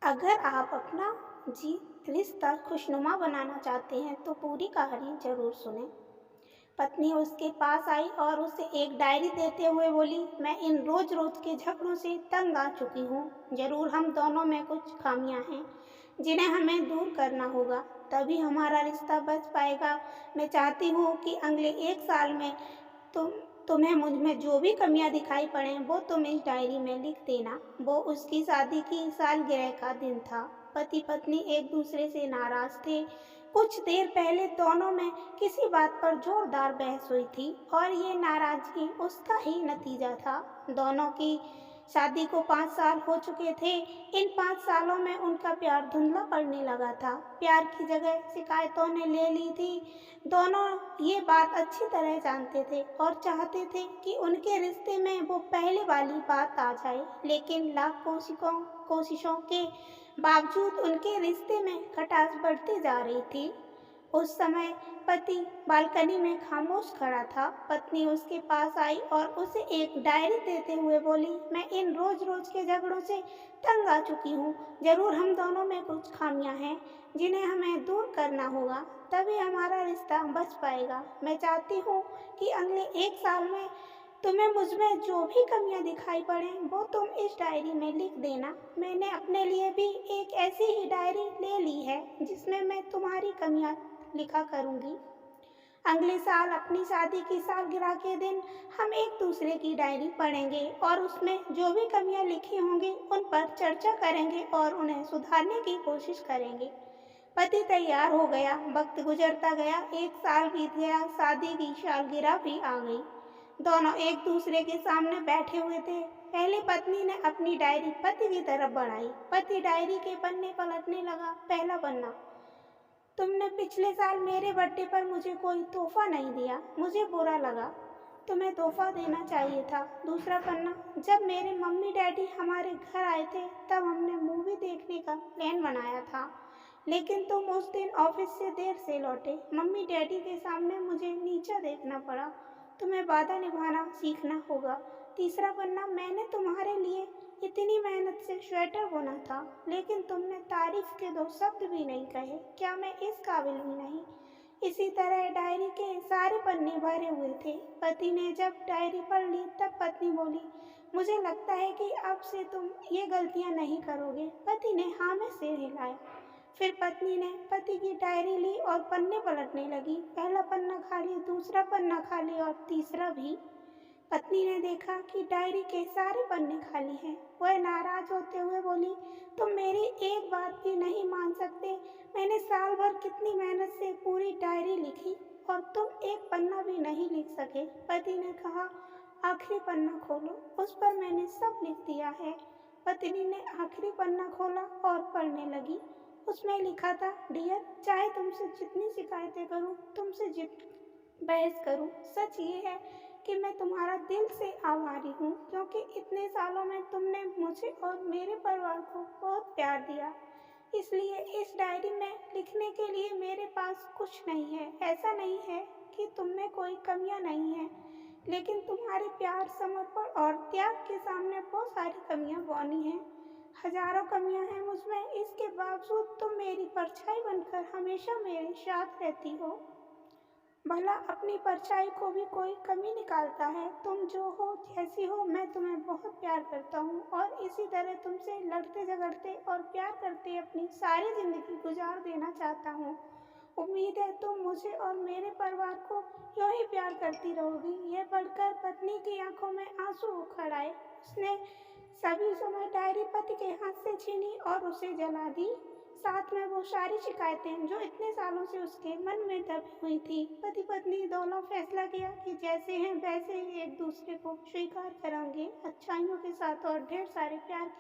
अगर आप अपना जी रिश्ता खुशनुमा बनाना चाहते हैं तो पूरी कहानी जरूर सुनें। पत्नी उसके पास आई और उसे एक डायरी देते हुए बोली, मैं इन रोज रोज के झगड़ों से तंग आ चुकी हूँ। जरूर हम दोनों में कुछ खामियां हैं जिन्हें हमें दूर करना होगा, तभी हमारा रिश्ता बच पाएगा। मैं चाहती हूँ कि अगले 1 साल में तुम तुम्हें मुझ में जो भी कमियां दिखाई पड़े वो तुम इस डायरी में लिख देना। वो उसकी शादी की सालगिरह का दिन था। पति पत्नी एक दूसरे से नाराज थे। कुछ देर पहले दोनों में किसी बात पर जोरदार बहस हुई थी और ये नाराजगी उसका ही नतीजा था। दोनों की शादी को 5 साल हो चुके थे। इन 5 सालों में उनका प्यार धुंधला पड़ने लगा था। प्यार की जगह शिकायतों ने ले ली थी। दोनों ये बात अच्छी तरह जानते थे और चाहते थे कि उनके रिश्ते में वो पहले वाली बात आ जाए, लेकिन लाख कोशिशों के बावजूद उनके रिश्ते में खटास बढ़ती जा रही थी। उस समय पति बालकनी में खामोश खड़ा था। पत्नी उसके पास आई और उसे एक डायरी देते हुए बोली, मैं इन रोज रोज के झगड़ों से तंग आ चुकी हूँ। जरूर हम दोनों में कुछ खामियां हैं जिन्हें हमें दूर करना होगा, तभी हमारा रिश्ता बच पाएगा। मैं चाहती हूँ कि अगले 1 साल में तुम्हें मुझ में जो भी कमियां दिखाई पड़े वो तुम इस डायरी में लिख देना। मैंने अपने लिए भी एक ऐसी ही डायरी ले ली है जिसमें मैं तुम्हारी कमियां लिखा करूंगी। अगले साल अपनी शादी की सालगिरह के दिन हम एक दूसरे की डायरी पढ़ेंगे और उसमें जो भी कमियां लिखी होंगी उन पर चर्चा करेंगे और उन्हें सुधारने की कोशिश करेंगे। पति तैयार हो गया। वक्त गुजरता गया। 1 साल बीत गया। शादी की सालगिरह भी आ गई। दोनों एक दूसरे के सामने बैठे हुए थे। पहले पत्नी ने अपनी डायरी पति की तरफ बढ़ाई। पति डायरी के पन्ने पलटने लगा। पहला पन्ना, तुमने पिछले साल मेरे बर्थडे पर मुझे कोई तोहफा नहीं दिया, मुझे बुरा लगा। तुम्हें तोहफा देना चाहिए था। दूसरा पन्ना, जब मेरे मम्मी डैडी हमारे घर आए थे तब हमने मूवी देखने का प्लान बनाया था, लेकिन तुम उस दिन ऑफिस से देर से लौटे। मम्मी डैडी के सामने मुझे नीचा देखना पड़ा। तुम्हें वादा निभाना सीखना होगा। तीसरा पन्ना, मैंने तुम्हारे लिए इतनी मेहनत से स्वेटर बुना था, लेकिन तुमने तारीफ के 2 शब्द भी नहीं कहे। क्या मैं इस काबिल भी नहीं? इसी तरह डायरी के सारे पन्ने भरे हुए थे। पति ने जब डायरी पढ़ ली तब पत्नी बोली, मुझे लगता है कि अब से तुम ये गलतियां नहीं करोगे। पति ने हाँ में सिर हिलाया। फिर पत्नी ने पति की डायरी ली और पन्ने पलटने लगी। पहला पन्ना खाली, दूसरा पन्ना खाली और तीसरा भी। पत्नी ने देखा कि डायरी के सारे पन्ने खाली हैं। वह नाराज होते हुए बोली, तुम मेरी एक बात भी नहीं मान सकते। मैंने साल भर कितनी मेहनत से पूरी डायरी लिखी और तुम एक पन्ना भी नहीं लिख सके। पति ने कहा, आखिरी पन्ना खोलो, उस पर मैंने सब लिख दिया है। पत्नी ने आखिरी पन्ना खोला और पढ़ने लगी। उसमें लिखा था, डियर, चाहे तुमसे जितनी शिकायतें करूं, तुमसे बहस करूं, सच ये है कि मैं तुम्हारा दिल से आभारी हूँ, क्योंकि इतने सालों में तुमने मुझे और मेरे परिवार को बहुत प्यार दिया। इसलिए इस डायरी में लिखने के लिए मेरे पास कुछ नहीं है। ऐसा नहीं है कि तुम में कोई कमियां नहीं है, लेकिन तुम्हारे प्यार, समर्पण और त्याग के सामने बहुत सारी कमियां बौनी हैं। हजारों कमियां हैं मुझमें, इसके बावजूद तुम मेरी परछाई बनकर हमेशा मेरे साथ रहती हो। भला अपनी परछाई को भी कोई कमी निकालता है? तुम जो हो, जैसी हो, मैं तुम्हें बहुत प्यार करता हूँ और इसी तरह तुमसे लड़ते झगड़ते और प्यार करते अपनी सारी जिंदगी गुजार देना चाहता हूँ। उम्मीद है तुम मुझे और मेरे परिवार को यूं ही प्यार करती रहोगी। यह पढ़कर पत्नी की आंखों में आंसू उखड़ आए। उसने सभी समय डायरी पति के हाथ से छीनी और उसे जला दी। साथ में वो सारी शिकायतें जो इतने सालों से उसके मन में दबी हुई थी। पति पत्नी दोनों फैसला किया कि जैसे हैं वैसे ही एक दूसरे को स्वीकार करेंगे, अच्छाइयों के साथ और ढेर सारे प्यार के